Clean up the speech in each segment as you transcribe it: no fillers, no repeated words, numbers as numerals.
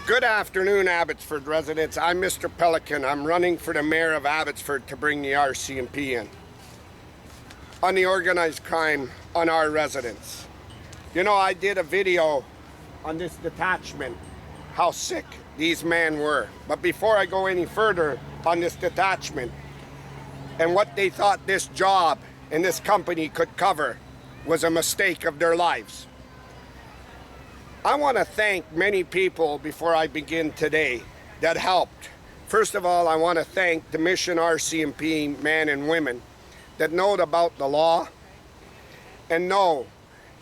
Good afternoon, Abbotsford residents. I'm Mr. Pelican. I'm running for the mayor of Abbotsford to bring the RCMP in on the organized crime on our residents. You know, I did a video on this detachment, how sick these men were. But before I go any further on this detachment and what they thought this job and this company could cover was a mistake of their lives. I want to thank many people before I begin today that helped. First of all, I want to thank the Mission RCMP men and women that know about the law and know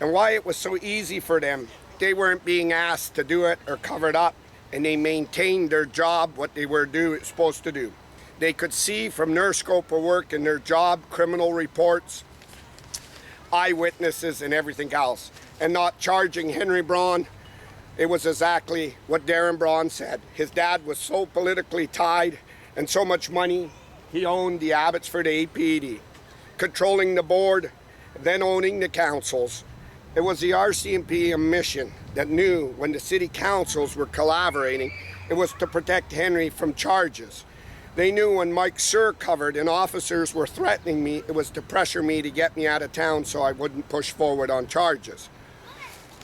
and why it was so easy for them. They weren't being asked to do it or covered up, and they maintained their job, what they were supposed to do. They could see from their scope of work and their job, criminal reports, eyewitnesses and everything else. And not charging Henry Braun, it was exactly what Darren Braun said. His dad was so politically tied and so much money, he owned the Abbotsford APD, controlling the board, then owning the councils. It was the RCMP mission that knew when the city councils were collaborating, it was to protect Henry from charges. They knew when Mike Sir covered and officers were threatening me, it was to pressure me to get me out of town so I wouldn't push forward on charges.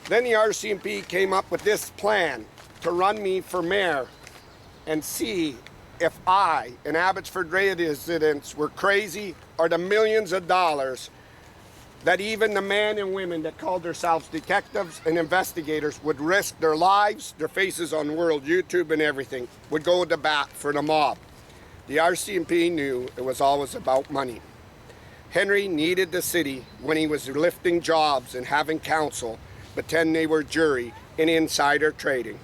Then the RCMP came up with this plan to run me for mayor and see if I and Abbotsford residents were crazy or the millions of dollars that even the men and women that called themselves detectives and investigators would risk their lives, their faces on world YouTube and everything, would go to bat for the mob. The RCMP knew it was always about money. Henry needed the city when he was lifting jobs and having counsel pretend they were jury in insider trading.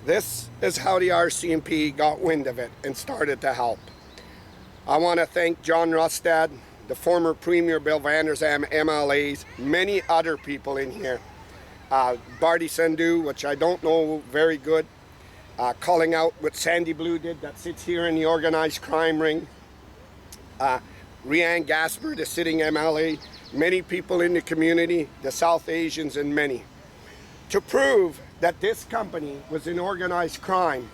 This is how the RCMP got wind of it and started to help. I want to thank John Rustad, the former Premier Bill Vander Zalm MLAs, many other people in here. Barty Sandhu, which I don't know very good, calling out what Sandy Blue did that sits here in the organized crime ring. Rianne Gasper, the sitting MLA, many people in the community, the South Asians and many. To prove that this company was in organized crime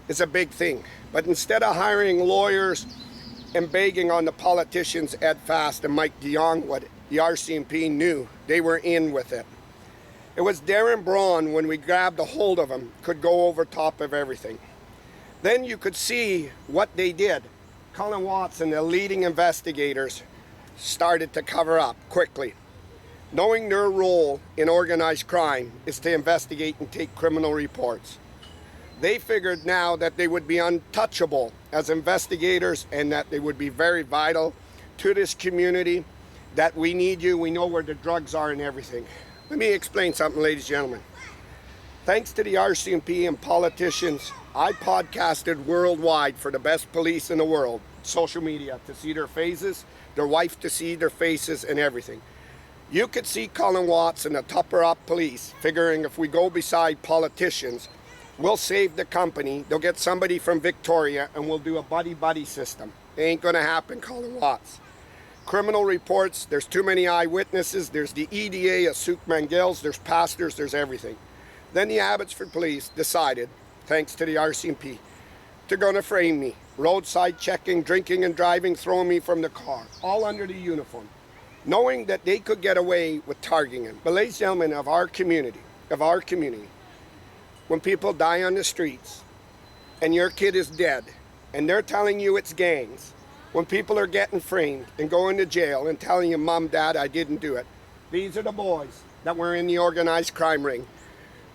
is a big thing. But instead of hiring lawyers and begging on the politicians Ed Fast and Mike DeYoung, what the RCMP knew, they were in with it. It was Darren Braun, when we grabbed a hold of him, could go over top of everything. Then you could see what they did. Colin Watson, the leading investigators, started to cover up quickly. Knowing their role in organized crime is to investigate and take criminal reports. They figured now that they would be untouchable as investigators and that they would be very vital to this community, that we need you, we know where the drugs are and everything. Let me explain something, ladies and gentlemen. Thanks to the RCMP and politicians, I podcasted worldwide for the best police in the world, social media, to see their faces, their wife to see their faces and everything. You could see Colin Watson, the Tupper Up police, figuring if we go beside politicians, we'll save the company. They'll get somebody from Victoria and we'll do a buddy-buddy system. It ain't gonna happen, Colin Watts. Criminal reports, there's too many eyewitnesses, there's the EDA, Asuk Mangels, there's pastors, there's everything. Then the Abbotsford police decided, thanks to the RCMP, to gonna frame me. Roadside checking, drinking and driving, throwing me from the car, all under the uniform, knowing that they could get away with targeting him. But ladies and gentlemen of our community, when people die on the streets and your kid is dead and they're telling you it's gangs, when people are getting framed and going to jail and telling you, Mom, Dad, I didn't do it, these are the boys that were in the organized crime ring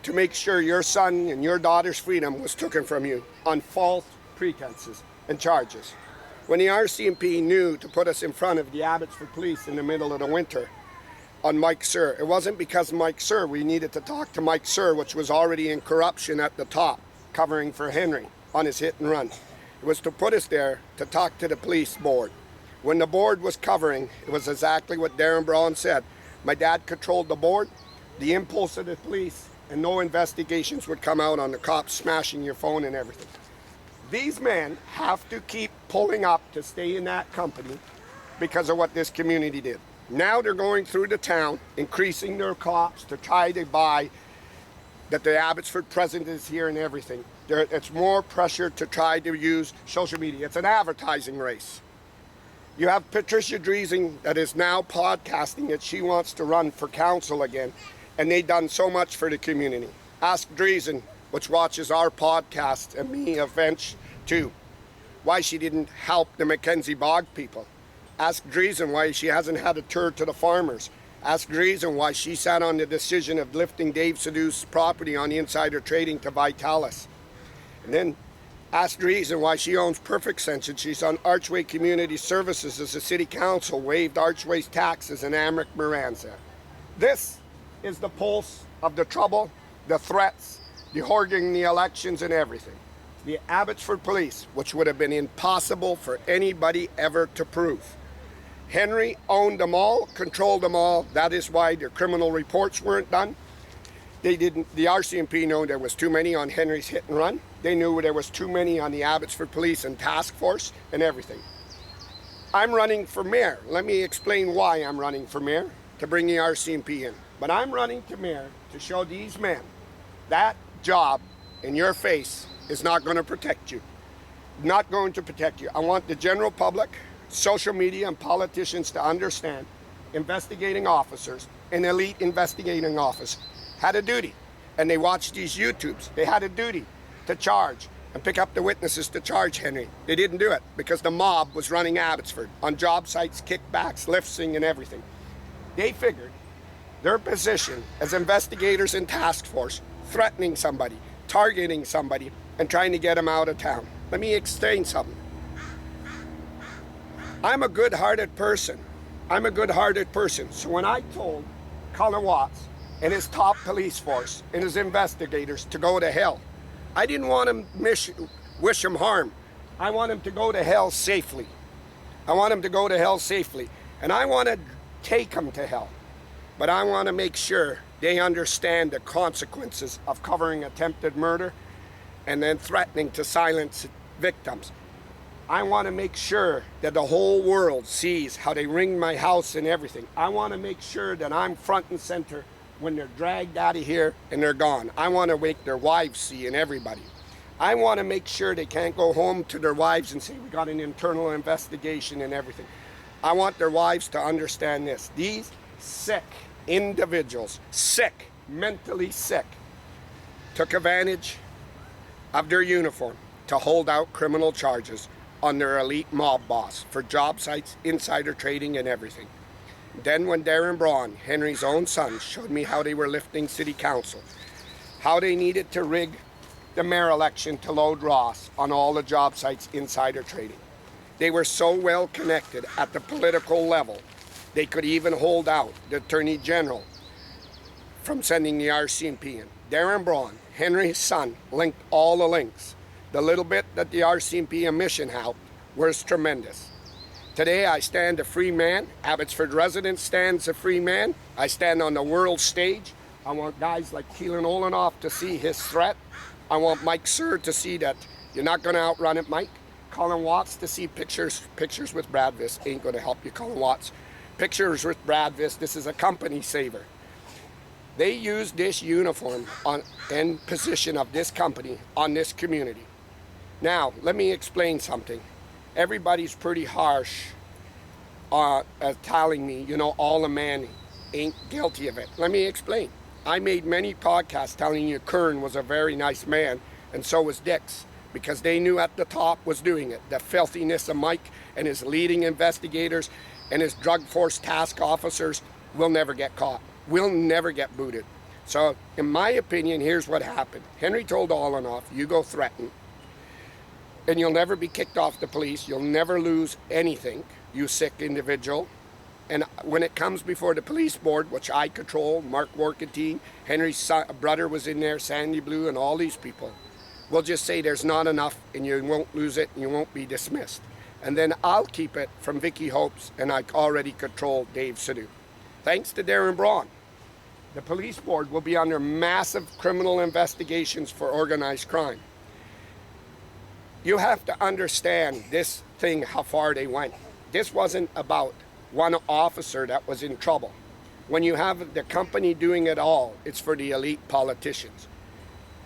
to make sure your son and your daughter's freedom was taken from you on false pretenses and charges. When the RCMP knew to put us in front of the Abbotsford police in the middle of the winter on Mike Sir, it wasn't because Mike Sir, we needed to talk to Mike Sir, which was already in corruption at the top, covering for Henry on his hit and run. It was to put us there to talk to the police board. When the board was covering, it was exactly what Darren Braun said. My dad controlled the board, the impulse of the police, and no investigations would come out on the cops smashing your phone and everything. These men have to keep pulling up to stay in that company because of what this community did. Now they're going through the town, increasing their cops to try to buy that the Abbotsford president is here and everything. It's more pressure to try to use social media. It's an advertising race. You have Patricia Dreesing that is now podcasting that she wants to run for council again, and they've done so much for the community. Ask Dreesen, which watches our podcast and me events too, why she didn't help the Mackenzie Bog people. Ask Dreesen why she hasn't had a tour to the farmers. Ask Dreesen why she sat on the decision of lifting Dave Seduce's property on the insider trading to Vitalis. And then ask Dreesen why she owns Perfect Sense and she's on Archway Community Services as the City Council waived Archway's taxes in Amric Moranza. This is the pulse of the trouble, the threats, the hoarding the elections and everything. The Abbotsford Police, which would have been impossible for anybody ever to prove. Henry owned them all, controlled them all. That is why their criminal reports weren't done. The RCMP knew there was too many on Henry's hit and run. They knew there was too many on the Abbotsford Police and task force and everything. I'm running for mayor. Let me explain why I'm running for mayor, to bring the RCMP in. But I'm running to mayor to show these men that job in your face is not going to protect you. Not going to protect you. I want the general public, social media, and politicians to understand investigating officers, an elite investigating office, had a duty. And they watched these YouTubes. They had a duty to charge and pick up the witnesses to charge Henry. They didn't do it because the mob was running Abbotsford on job sites, kickbacks, lifting, and everything. They figured their position as investigators in task force, threatening somebody, targeting somebody, and trying to get them out of town. Let me explain something. I'm a good-hearted person. I'm a good-hearted person. So when I told Colin Watts and his top police force and his investigators to go to hell, I didn't want him wish him harm. I want him to go to hell safely. I want him to go to hell safely. And I want to take him to hell. But I want to make sure they understand the consequences of covering attempted murder and then threatening to silence victims. I want to make sure that the whole world sees how they ring my house and everything. I want to make sure that I'm front and center when they're dragged out of here and they're gone. I want to make their wives see and everybody. I want to make sure they can't go home to their wives and say, we got an internal investigation and everything. I want their wives to understand this. These sick individuals, sick, mentally sick, took advantage of their uniform to hold out criminal charges on their elite mob boss for job sites, insider trading, and everything. Then when Darren Braun, Henry's own son, showed me how they were lifting city council, how they needed to rig the mayor election to load Ross on all the job sites, insider trading. They were so well connected at the political level, they could even hold out the Attorney General from sending the RCMP in. Darren Braun, Henry's son, linked all the links. The little bit that the RCMP and Mission helped was tremendous. Today I stand a free man. Abbotsford resident stands a free man. I stand on the world stage. I want guys like Keelan Olenoff to see his threat. I want Mike Sir to see that you're not going to outrun it, Mike. Colin Watts to see pictures with Brad Viss. Ain't going to help you, Colin Watts. Pictures with Brad Viss. This is a company saver. They used this uniform and position of this company on this community. Now, let me explain something. Everybody's pretty harsh telling me, all the man ain't guilty of it. Let me explain. I made many podcasts telling you Kern was a very nice man, and so was Dix, because they knew at the top was doing it. The filthiness of Mike and his leading investigators and his drug force task officers will never get caught. Will never get booted. So, in my opinion, here's what happened. Henry told Olenoff, you go threaten, and you'll never be kicked off the police. You'll never lose anything, you sick individual. And when it comes before the police board, which I control, Mark Workentine, Henry's brother was in there, Sandy Blue, and all these people, we'll just say there's not enough, and you won't lose it, and you won't be dismissed. And then I'll keep it from Vicky Hopes, and I already control Dave Sadu. Thanks to Darren Braun, the police board will be under massive criminal investigations for organized crime. You have to understand this thing, how far they went. This wasn't about one officer that was in trouble. When you have the company doing it all, it's for the elite politicians.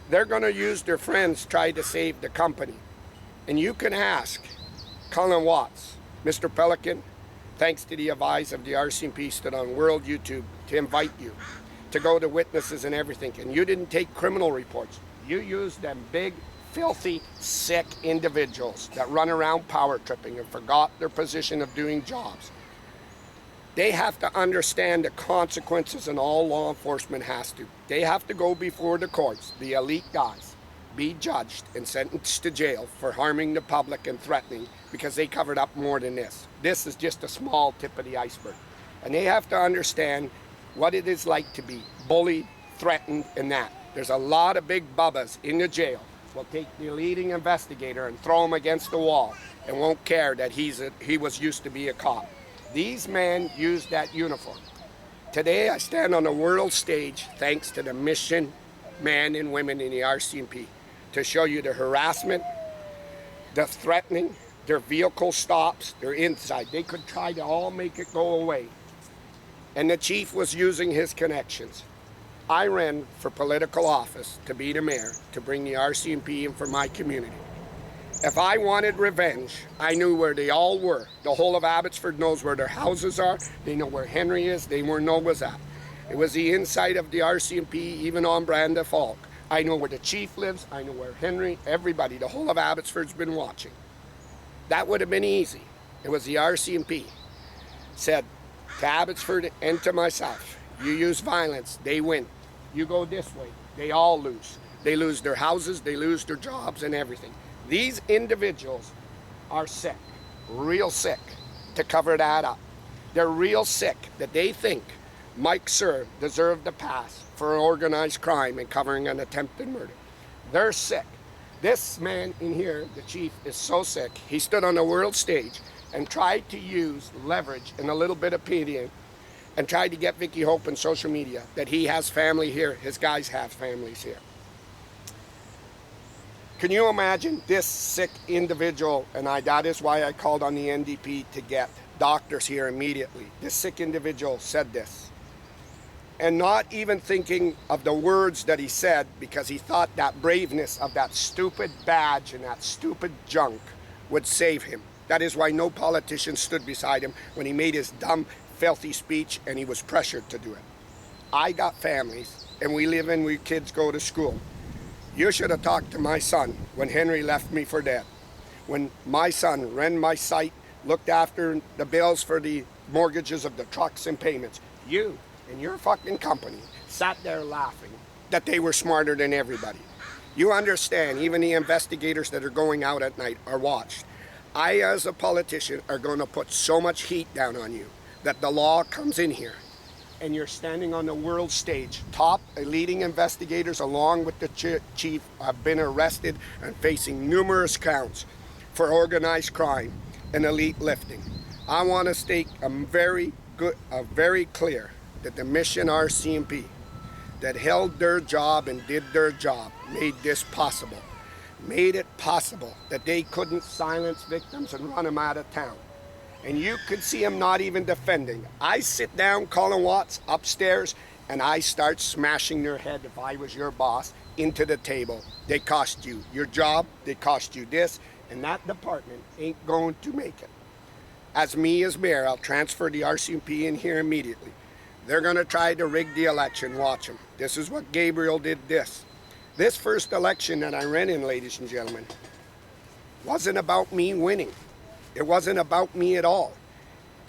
They're going to use their friends try to save the company. And you can ask Colin Watts, Mr. Pelican, thanks to the advice of the RCMP, stood on World YouTube to invite you to go to witnesses and everything. And you didn't take criminal reports. You used them big, filthy, sick individuals that run around power tripping and forgot their position of doing jobs. They have to understand the consequences, and all law enforcement has to. They have to go before the courts, the elite guys, be judged and sentenced to jail for harming the public and threatening, because they covered up more than this. This is just a small tip of the iceberg. And they have to understand what it is like to be bullied, threatened, and that. There's a lot of big bubbas in the jail will take the leading investigator and throw him against the wall and won't care that he was used to be a cop. These men use that uniform. Today I stand on the world stage thanks to the mission men and women in the RCMP to show you the harassment, the threatening, their vehicle stops, their inside. They could try to all make it go away. And the chief was using his connections. I ran for political office to be the mayor, to bring the RCMP in for my community. If I wanted revenge, I knew where they all were. The whole of Abbotsford knows where their houses are. They know where Henry is. They know where Noah's at. It was the inside of the RCMP, even on Branda Falk. I know where the chief lives. I know where Henry, everybody, the whole of Abbotsford's been watching. That would have been easy. It was the RCMP. Said to Abbotsford and to myself, you use violence, they win. You go this way, they all lose. They lose their houses, they lose their jobs and everything. These individuals are sick, real sick, to cover that up. They're real sick that they think Mike Sir deserved the pass for organized crime and covering an attempted murder. They're sick. This man in here, the chief, is so sick. He stood on the world stage and tried to use leverage and a little bit of opinion and tried to get Vicky Hope on social media that he has family here, his guys have families here. Can you imagine this sick individual? And that is why I called on the NDP to get doctors here immediately. This sick individual said this. And not even thinking of the words that he said, because he thought that braveness of that stupid badge and that stupid junk would save him. That is why no politician stood beside him when he made his dumb, filthy speech and he was pressured to do it. I got families and we live in, we kids go to school. You should have talked to my son when Henry left me for dead. When my son ran my site, looked after the bills for the mortgages of the trucks and payments. You and your fucking company sat there laughing that they were smarter than everybody. You understand, even the investigators that are going out at night are watched. I, as a politician, are going to put so much heat down on you that the law comes in here and you're standing on the world stage. Top leading investigators along with the chief have been arrested and facing numerous counts for organized crime and elite lifting. I want to state very clear that the mission RCMP that held their job and did their job made this possible. Made it possible that they couldn't silence victims and run them out of town. And you could see him not even defending. I sit down, Colin Watts, upstairs, and I start smashing their head, if I was your boss, into the table. They cost you your job, they cost you this, and that department ain't going to make it. As me as mayor, I'll transfer the RCMP in here immediately. They're going to try to rig the election, watch them. This is what Gabriel did this. This first election that I ran in, ladies and gentlemen, wasn't about me winning. It wasn't about me at all.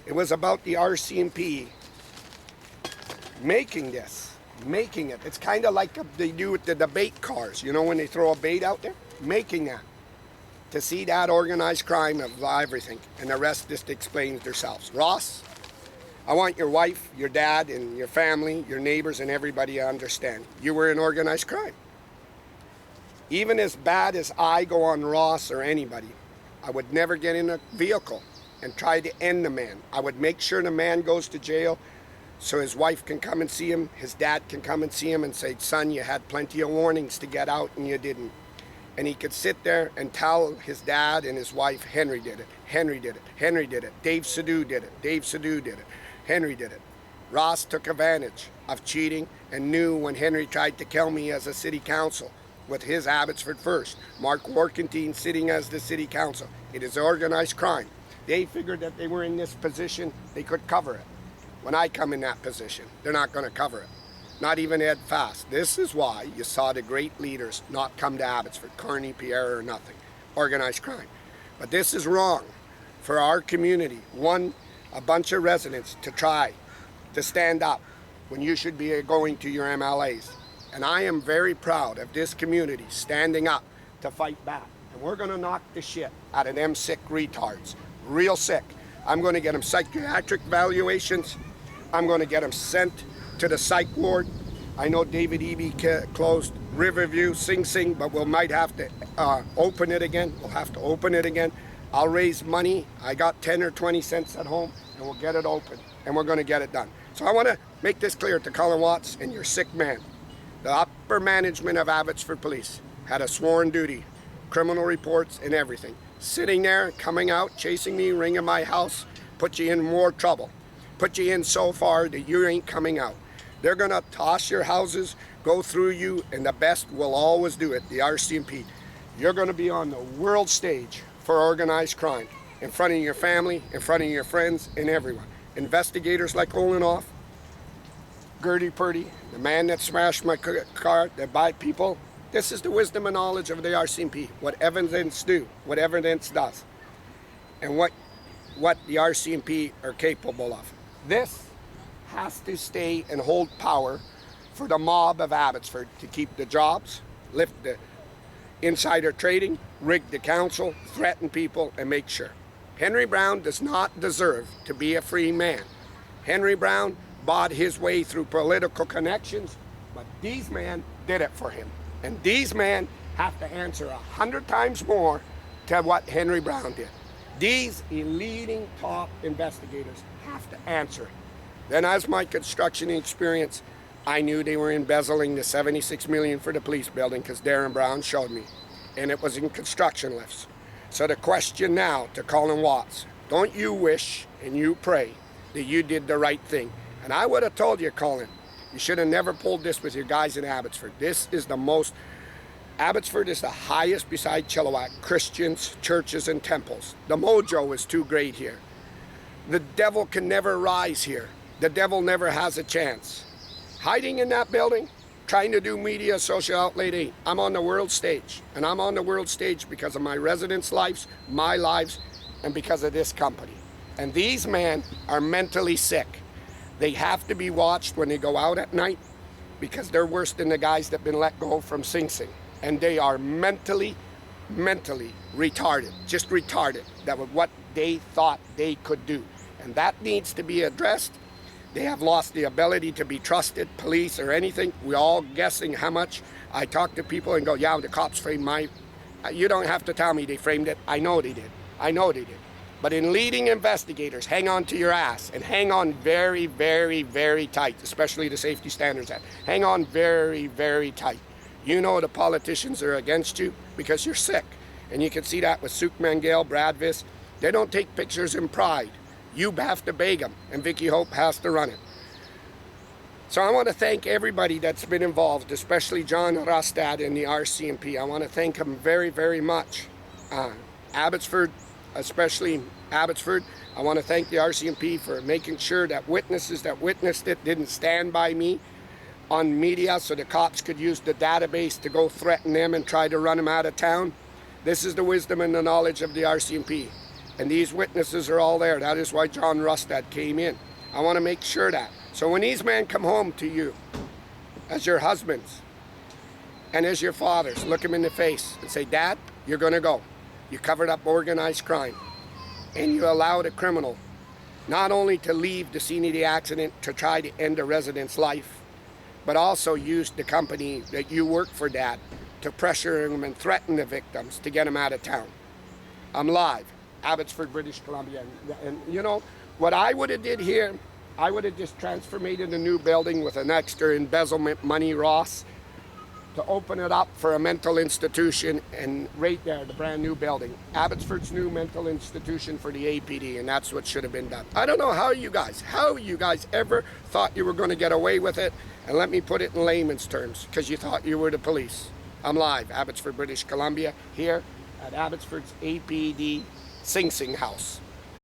It was about the RCMP making this, making it. It's kind of like they do with the debate cars, you know, when they throw a bait out there? Making that. To see that organized crime of everything, and the rest just explains themselves. Ross, I want your wife, your dad, and your family, your neighbors, and everybody to understand. You were in organized crime. Even as bad as I go on Ross or anybody, I would never get in a vehicle and try to end the man. I would make sure the man goes to jail so his wife can come and see him, his dad can come and see him and say, son, you had plenty of warnings to get out and you didn't. And he could sit there and tell his dad and his wife, Henry did it, Henry did it, Henry did it, Dave Sidhu did it, Dave Sidhu did it, Henry did it. Ross took advantage of cheating and knew when Henry tried to kill me as a city council with his Abbotsford First. Mark Warkentine sitting as the city council. It is organized crime. They figured that they were in this position, they could cover it. When I come in that position, they're not going to cover it. Not even Ed Fast. This is why you saw the great leaders not come to Abbotsford, Carney, Pierre, or nothing. Organized crime. But this is wrong for our community. A bunch of residents to try to stand up when you should be going to your MLAs. And I am very proud of this community standing up to fight back. And we're going to knock the shit out of them sick retards. Real sick. I'm going to get them psychiatric evaluations. I'm going to get them sent to the psych ward. I know David Eby closed Riverview, Sing Sing, but we might have to open it again. We'll have to open it again. I'll raise money. I got 10 or 20 cents at home, and we'll get it open, and we're going to get it done. So I want to make this clear to Colin Watts and your sick man. The upper management of Abbotsford Police had a sworn duty, criminal reports and everything. Sitting there, coming out, chasing me, ringing my house, put you in more trouble. Put you in so far that you ain't coming out. They're going to toss your houses, go through you, and the best will always do it, the RCMP. You're going to be on the world stage for organized crime, in front of your family, in front of your friends, and everyone. Investigators like Olenoff, Gertie Purdy, the man that smashed my car, that bought people. This is the wisdom and knowledge of the RCMP, what evidence does, and what the RCMP are capable of. This has to stay and hold power for the mob of Abbotsford to keep the jobs, lift the insider trading, rig the council, threaten people, and make sure. Henry Brown does not deserve to be a free man. Henry Brown bought his way through political connections, but these men did it for him. And these men have to answer 100 times more to what Henry Brown did. These leading top investigators have to answer it. Then as my construction experience, I knew they were embezzling the $76 million for the police building because Darren Brown showed me. And it was in construction lifts. So the question now to Colin Watts, don't you wish and you pray that you did the right thing? And I would have told you, Colin, you should have never pulled this with your guys in Abbotsford. This is the most, Abbotsford is the highest beside Chilliwack, Christians, churches, and temples. The mojo is too great here. The devil can never rise here. The devil never has a chance. Hiding in that building, trying to do media, social outlet, I'm on the world stage. And I'm on the world stage because of my residents' lives, my lives, and because of this company. And these men are mentally sick. They have to be watched when they go out at night because they're worse than the guys that have been let go from Sing Sing. And they are mentally retarded, just retarded, that was what they thought they could do. And that needs to be addressed. They have lost the ability to be trusted, police or anything. We're all guessing how much. I talk to people and go, yeah, the cops framed my, you don't have to tell me they framed it. I know they did. I know they did. But in leading investigators, hang on to your ass and hang on very, very, very tight, especially the Safety Standards Act. Hang on very, very tight. You know the politicians are against you because you're sick. And you can see that with Suk Mangale, Brad Viss. They don't take pictures in pride. You have to beg them, and Vicky Hope has to run it. So I want to thank everybody that's been involved, especially John Rostad and the RCMP. I want to thank them very, very much. Abbotsford, especially Abbotsford, I want to thank the RCMP for making sure that witnesses that witnessed it didn't stand by me on media so the cops could use the database to go threaten them and try to run them out of town. This is the wisdom and the knowledge of the RCMP. And these witnesses are all there. That is why John Rustad came in. I want to make sure that. So when these men come home to you, as your husbands and as your fathers, look them in the face and say, Dad, you're going to go. You covered up organized crime. And you allowed a criminal not only to leave the scene of the accident to try to end a resident's life, but also used the company that you work for, Dad, to pressure him and threaten the victims to get them out of town. I'm live. Abbotsford, British Columbia. And you know, what I would have did here, I would have just transformed a new building with an extra embezzlement money, Ross, to open it up for a mental institution, and right there, the brand new building. Abbotsford's new mental institution for the APD, and that's what should have been done. I don't know how you guys ever thought you were going to get away with it, and let me put it in layman's terms, because you thought you were the police. I'm live, Abbotsford, British Columbia, here at Abbotsford's APD Sing Sing House.